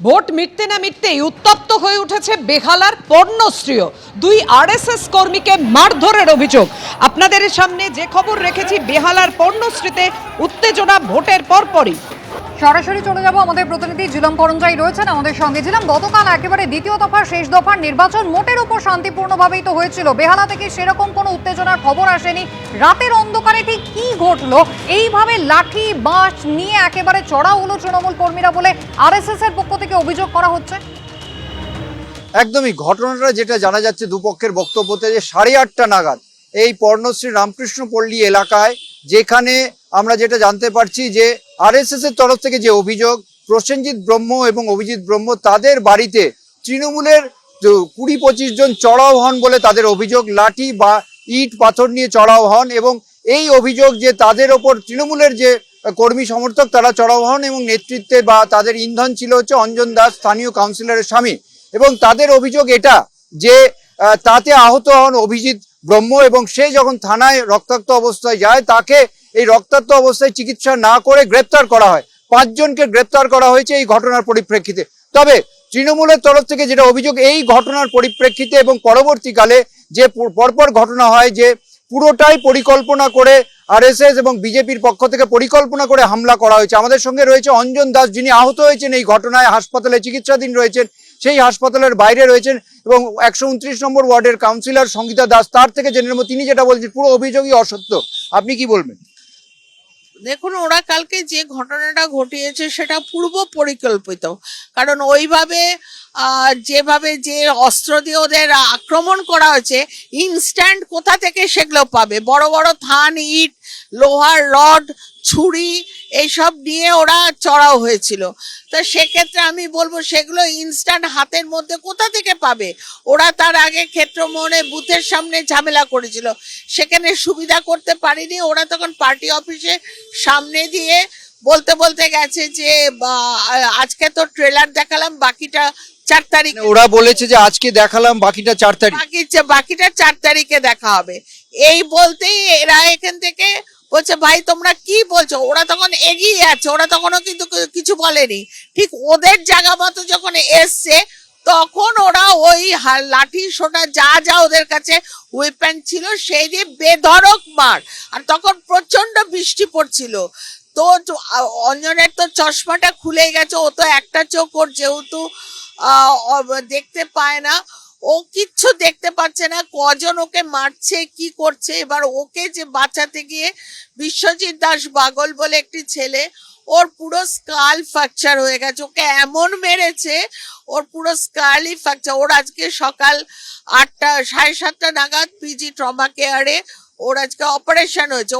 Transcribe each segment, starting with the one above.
Vote মিটতে না মিটতেই উত্তপ্ত হয়ে উঠেছে বেহালার পর্ণশ্রীও। দুই আরএসএস কর্মীকে মারধরের অভিযোগ। আপনাদের সামনে যে খবর রেখেছি, বেহালার পর্ণশ্রীতে উত্তেজনা ভোটের পরপরই। সরাসরি চলে যাব, আমাদের প্রতিনিধি ঝিলম করঞ্জাই রয়েছেন আমাদের সঙ্গে। ঝিলম, গতকাল একেবারে দ্বিতীয় দফার শেষ দফার নির্বাচন মোটের উপর শান্তিপূর্ণভাবেই তো হয়েছিল। বেহালা থেকে সেরকম কোনো উত্তেজনার খবর আসেনি। রাতের অন্ধকারে ঠিক কি ঘটলো? এইভাবে লাঠি বাঁশ নিয়ে একেবারে চড়া হলো তৃণমূল কর্মীরা বলে আরএসএস এর পক্ষ থেকে অভিযোগ করা হচ্ছে। একদমই ঘটনাটা যেটা জানা যাচ্ছে দুপক্ষের বক্তব্যতে, যে 8:30 নাগাদ এই পর্ণশ্রী রামকৃষ্ণ পল্লী এলাকায়, যেখানে আমরা যেটা জানতে পারছি যে আরএসএস এর তরফ থেকে যে অভিযোগ, প্রসেনজিৎ ব্রহ্ম এবং অভিজিৎ ব্রহ্ম তাদের বাড়িতে তৃণমূলের 20-25 জন চড়াও হন বলে তাদের অভিযোগ। লাঠি বা ইট পাথর নিয়ে চড়াও হন এবং এই অভিযোগ যে তাদের ওপর তৃণমূলের যে কর্মী সমর্থক তারা চড়াও হন এবং নেতৃত্বে বা তাদের ইন্ধন ছিল হচ্ছে অঞ্জন দাস, স্থানীয় কাউন্সিলরের স্বামী। এবং তাদের অভিযোগ এটা যে তাতে আহত হন অভিজিৎ ব্রহ্ম এবং সে যখন থানায় রক্তাক্ত অবস্থায় যায়, তাকে এই রক্তাক্ত অবস্থায় চিকিৎসা না করে গ্রেপ্তার করা হয়। 5 জনকে গ্রেপ্তার করা হয়েছে এই ঘটনার পরিপ্রেক্ষিতে। তবে তৃণমূলের তরফ থেকে যেটা অভিযোগ, এই ঘটনার পরিপ্রেক্ষিতে এবং পরবর্তীকালে যে পরপর ঘটনা হয়, যে পুরোটাই পরিকল্পনা করে আরএসএস এবং বিজেপির পক্ষ থেকে পরিকল্পনা করে হামলা করা হয়েছে। আমাদের সঙ্গে রয়েছে অঞ্জন দাস, যিনি আহত হয়েছেন এই ঘটনায়, হাসপাতালে চিকিৎসাধীন রয়েছেন। সেই হাসপাতালের বাইরে রয়েছেন এবং 129 নম্বর ওয়ার্ডের কাউন্সিলর সঙ্গীতা দাস, তার থেকে জেনে নেব তিনি যেটা বলছেন পুরো অভিযোগই অসত্য। আপনি কি বলবেন? দেখুন, ওরা কালকে যে ঘটনাটা ঘটিয়েছে সেটা পূর্ব পরিকল্পিত। কারণ ওইভাবে যেভাবে যে অস্ত্র দিয়ে ওদের আক্রমণ করা হয়েছে, ইনস্ট্যান্ট কোথা থেকে সেগুলো পাবে? বড় বড় থান, ইট, লোহার রড, ছুরি এইসব নিয়ে ওরা চড়াও হয়েছিল। তো সেক্ষেত্রে আমি বলবো সেগুলো ইনস্ট্যান্ট হাতের মধ্যে কোথা থেকে পাবে? ওরা তার আগে ক্ষেত্রমোহনে বুথের সামনে ঝামেলা করেছিল, সেখানে সুবিধা করতে পারেনি। ওরা তখন পার্টি অফিসে সামনে দিয়ে বলতে বলতে গেছে যে আজকে তো ট্রেলার দেখালাম, বাকিটা 4 তারিখ। ওরা বলেছে যে আজকে দেখালাম, বাকিটা 4 তারিখ, বাকিটা 4 তারিখে দেখা হবে। এই বলতেই এরা এখান থেকে বলছে ভাই তোমরা কি বলছো? ওরা তখন এগিয়ে যাচ্ছে, ওরা তখনও কিন্তু কিছু বলেনি। ঠিক ওদের জায়গা মতো যখন এসছে, তখন ওরা ওই লাঠি সোটা যা যা ওদের কাছে ওয়েপন ছিল সেই দিয়ে বেধড়ক মার। আর তখন প্রচন্ড বৃষ্টি পড়ছিল। তো অঞ্জনের তো চশমাটা খুলে গেছে, ও তো একটা চোখ ওর যেহেতু দেখতে পায় না, ও কিচ্ছু দেখতে পাচ্ছে না কজন ওকে মারছে কি করছে। এবার ওকে যে বাঁচাতে গিয়ে বিশ্বজিৎ দাস বাগল বলে একটি ছেলে, ওর পুরো স্কাল ফ্র্যাকচার হয়ে গেছে। ওকে এমন মেরেছে, ওর পুরো স্কালই ফ্র্যাকচার। ওর আজকে সকাল 7:30 নাগাদ পিজি ট্রমা কেয়ারে ওর আজকে অপারেশন হয়েছে।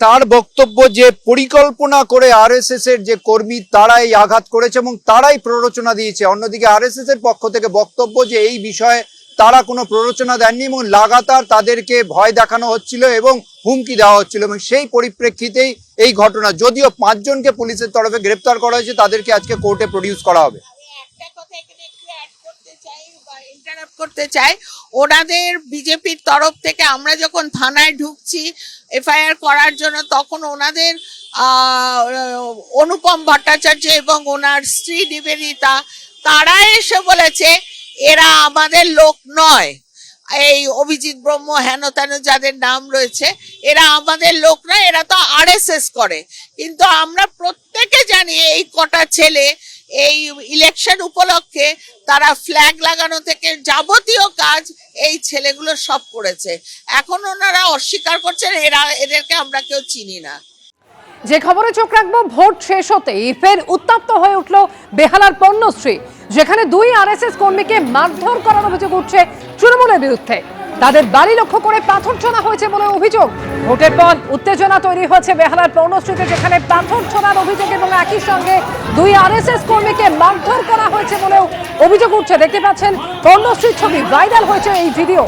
তার বক্তব্য যে পরিকল্পনা করে আরএসএস এর যে কর্মী তারাই আঘাত করেছে এবং তারাই প্ররোচনা দিয়েছে। অন্যদিকে আরএসএস এর পক্ষ থেকে বক্তব্য যে এই বিষয়ে তারা কোনো প্ররোচনা দেননি এবং লাগাতার তাদেরকে ভয় দেখানো হচ্ছিল এবং হুমকি দেওয়া হচ্ছিল। এবং সেই পরিপ্রেক্ষিতেই এই ঘটনা। যদিও 5 জনকে পুলিশের তরফে গ্রেপ্তার করা হয়েছে, তাদেরকে আজকে কোর্টে প্রডিউস করা হবে। করতে চাই, ওনাদের বিজেপির তরফ থেকে আমরা যখন থানায় ঢুকছি এফআইআর করার জন্য, তখন ওনাদের অনুপম ভট্টাচার্য এবং ওনার স্ত্রী নিবেদিতা তারা এসে বলেছে এরা আমাদের লোক নয়। এই অভিজিৎ ব্রহ্ম হেন তেন যাদের নাম রয়েছে, এরা আমাদের লোক নয়, এরা তো আরএসএস করে। কিন্তু আমরা প্রত্যেকে জানি এই কটা ছেলে এই ইলেকশন উপলক্ষে তারা ফ্ল্যাগ লাগানো থেকে যাবতীয় কাজ এই ছেলেগুলো সব করেছে। এখন ওনারা অস্বীকার করছেন এদেরকে আমরা কেউ চিনি না। যে খবরে চোখ রাখবো, ভোট শেষ হতেই ফের উত্তপ্ত হয়ে উঠল বেহালার পর্ণশ্রী, যেখানে 2 আরএসএস কর্মীকে মারধর করার অভিযোগ উঠছে তৃণমূলের বিরুদ্ধে। তাদের বাড়ি লক্ষ্য করে পাথর ছোড়া হয়েছে বলে অভিযোগ। ভোটের পর উত্তেজনা তৈরি হয়েছে বেহালার পর্ণশ্রীতে, যেখানে পাথর ছোড়ার অভিযোগ এবং একই সঙ্গে 2 আরএসএস কর্মীকে মারধর করা হয়েছে বলেও অভিযোগ উঠছে। দেখতে পাচ্ছেন পর্ণশ্রীর ছবি, ভাইরাল হয়েছে এই ভিডিও।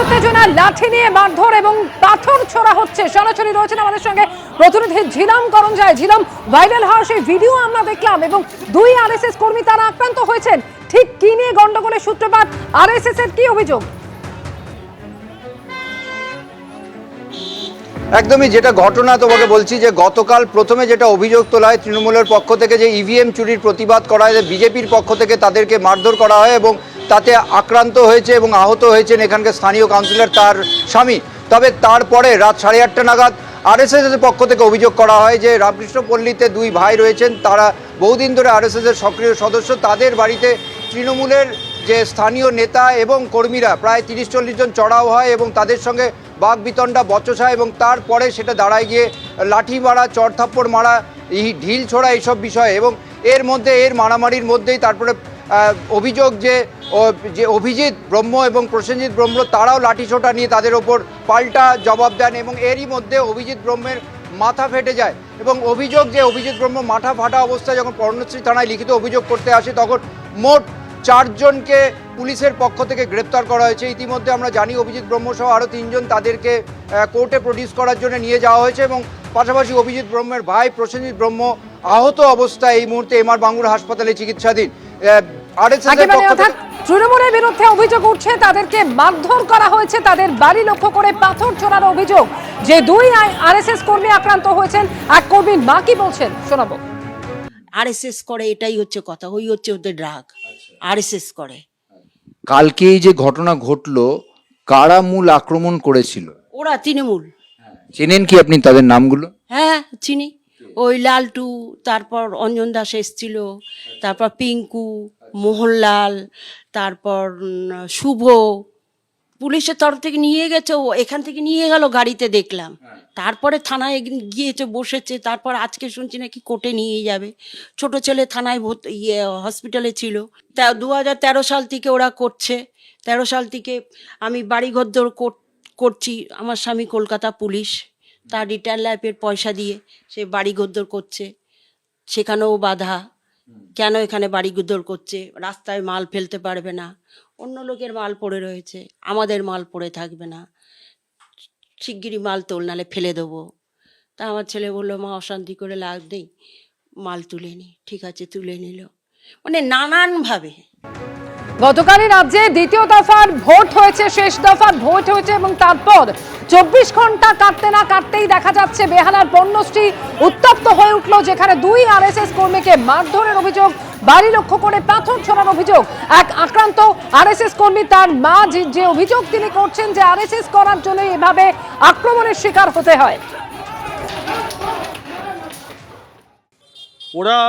উত্তেজনা লাঠি নিয়ে মারধর এবং পাথর ছোড়া হচ্ছে। সরাসরি রয়েছেন আমাদের সঙ্গে প্রতিনিধি ঝিলাম করঞ্জয়। ঝিলাম, ভাইরাল হওয়া সেই ভিডিও আমরা দেখলাম এবং দুই আরএসএস কর্মী তারা আক্রান্ত হয়েছেন। ঠিক কি নিয়ে গন্ডগোলের সূত্রপাত, আরএসএস এর কি অভিযোগ? একদমই যেটা ঘটনা তোমাকে বলছি যে গতকাল প্রথমে যেটা অভিযোগ তোলা হয় তৃণমূলের পক্ষ থেকে যে ইভিএম চুরির প্রতিবাদ করা হয়, বিজেপির পক্ষ থেকে তাদেরকে মারধর করা হয় এবং তাতে আক্রান্ত হয়েছে এবং আহত হয়েছেন এখানকার স্থানীয় কাউন্সিলর তার স্বামী। তবে তারপরে রাত 8:30 নাগাদ আরএসএসের পক্ষ থেকে অভিযোগ করা হয় যে রামকৃষ্ণ পল্লীতে দুই ভাই রয়েছেন, তারা বহুদিন ধরে আরএসএসের সক্রিয় সদস্য, তাদের বাড়িতে তৃণমূলের যে স্থানীয় নেতা এবং কর্মীরা প্রায় 30-40 জন চড়াও হয় এবং তাদের সঙ্গে বাগবিতণ্ডা বচসা এবং তারপরে সেটা দাঁড়ায় গিয়ে লাঠি মারা, চড়থাপ্পড় মারা, ঢিল ছোড়া এইসব বিষয় এবং এর মারামারির মধ্যেই তারপরে অভিযোগ যে অভিজিৎ ব্রহ্ম এবং প্রসেনজিৎ ব্রহ্ম তারাও লাঠিসোঁটা নিয়ে তাদের ওপর পাল্টা জবাব দেন এবং এরই মধ্যে অভিজিৎ ব্রহ্মের মাথা ফেটে যায় এবং অভিযোগ যে অভিজিৎ ব্রহ্ম মাথা ফাটা অবস্থায় যখন পর্ণশ্রী থানায় লিখিত অভিযোগ করতে আসে তখন মোট 4 জনকে পুলিশের পক্ষ থেকে গ্রেপ্তার করা হয়েছে। ইতিমধ্যে আমরা জানি অভিজিৎ ব্রহ্ম সহ আরও 3 জন তাদেরকে কোর্টে প্রডিউস করার জন্য নিয়ে যাওয়া হয়েছে এবং পাশাপাশি অভিজিৎ ব্রহ্মের ভাই প্রসেনজিৎ ব্রহ্ম আহত অবস্থায় এই মুহূর্তে এমআর বাঙ্গুর হাসপাতালে চিকিৎসাধীন। তৃণমূলের বিরুদ্ধে অভিযোগ উঠছে তাদেরকে মারধর করা হয়েছে, তাদের বাড়ি লক্ষ্য করে পাথর ছোড়ার অভিযোগ। যে দুই আরএসএস কর্মী আক্রান্ত হয়েছেন, এক কর্মীর মা কি বলছেন শোনাবো। আরএসএস করে, এটাই হচ্ছে কথা, ওই হচ্ছে ওদের রাগ, আরএসএস করে। কালকে এই যে ঘটনা ঘটলো, কারা মূল আক্রমণ করেছিল? ওরা তৃণমূল। চেনেন কি আপনি তাদের নামগুলো? হ্যাঁ চিনি, ওই লালটু, তারপর অঞ্জন দাস এসছিল, তারপর পিঙ্কু, মোহনলাল, তারপর শুভ। পুলিশের তরফ থেকে নিয়ে গেছে, ও এখান থেকে নিয়ে গেল গাড়িতে দেখলাম, তারপরে থানায় গিয়েছে বসেছে, তারপর আজকে শুনছি নাকি কোর্টে নিয়ে যাবে। ছোট ছেলে থানায় হসপিটালে ছিল। 2013 সাল থেকে ওরা করছে, 13 সাল থেকে আমি বাড়িঘর করছি। আমার স্বামী কলকাতা পুলিশ, তার রিটায়ার লাইফের পয়সা দিয়ে সে বাড়িঘর করছে, সেখানেও বাধা। কেন এখানে বাড়িঘর করছে? রাস্তায় মাল ফেলতে পারবে না, অন্য লোকের মাল পড়ে রয়েছে, আমাদের মাল পড়ে থাকবে না, শিগগিরই মাল তোল নালে ফেলে দেবো। তা আমার ছেলে বললো, মা অশান্তি করে লাভ নেই, মাল তুলে নি। ঠিক আছে, তুলে নিল। মানে নানানভাবে। গতকালই রাজ্যে দ্বিতীয় দফার ভোট হয়েছে, শেষ দফার ভোট হয়েছে এবং তারপর 24 ঘন্টা কাটতে না কাটতেই দেখা যাচ্ছে বেহালার পণ্যশ্রী উত্তপ্ত হয়ে উঠল, যেখানে দুই আরএসএস কর্মীকে মারধরের অভিযোগ, বাড়ি লক্ষ্য করে পাথর ছোড়ার অভিযোগ। এক আক্রান্ত আরএসএস কর্মী, তার মা যে অভিযোগ তিনি করছেন যে আরএসএস করার জন্য এভাবে আক্রমণের শিকার হতে হয়। ওরা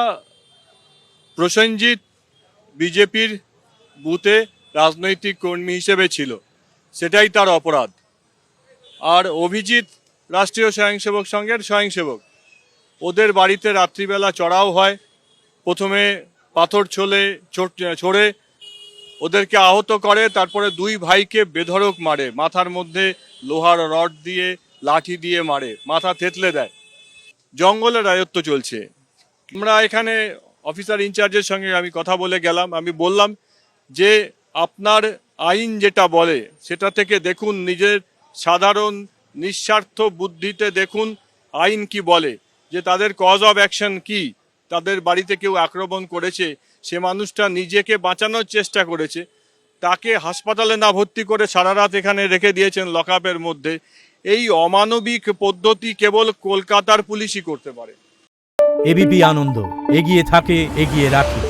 প্রসেনজিৎ বিজেপির বুথে রাজনৈতিক কর্মী হিসেবে ছিল, সেটাই তার অপরাধ। আর অভিজিৎ রাষ্ট্রীয় স্বয়ংসেবক সংঘের স্বয়ংসেবক। ওদের বাড়িতে রাত্রিবেলা চড়াও হয়, প্রথমে পাথর ছোড়ে ওদেরকে আহত করে, তারপরে দুই ভাইকে বেধড়ক মারে, মাথার মধ্যে লোহার রড দিয়ে লাঠি দিয়ে মারে, মাথা থেতলে দেয়। জঙ্গলে রাজত্ব চলছে। আমরা এখানে অফিসার ইনচার্জের সঙ্গে আমি কথা বলে গেলাম, আমি বললাম যে আপনার আইন যেটা বলে সেটা থেকে দেখুন, নিজের সাধারণ নিঃস্বার্থ বুদ্ধিতে দেখুন আইন কি বলে, যে তাদের কজ অফ অ্যাকশন কি। তাদের বাড়িতে কেউ আক্রমণ করেছে, সে মানুষটা নিজেকে বাঁচানোর চেষ্টা করেছে, তাকে হাসপাতালে না ভর্তি করে সারা রাত এখানে রেখে দিয়েছেন লকআপের মধ্যে। এই অমানবিক পদ্ধতি কেবল কলকাতার পুলিশই করতে পারে। এবিপি আনন্দ, এগিয়ে থাকে, এগিয়ে রাখে।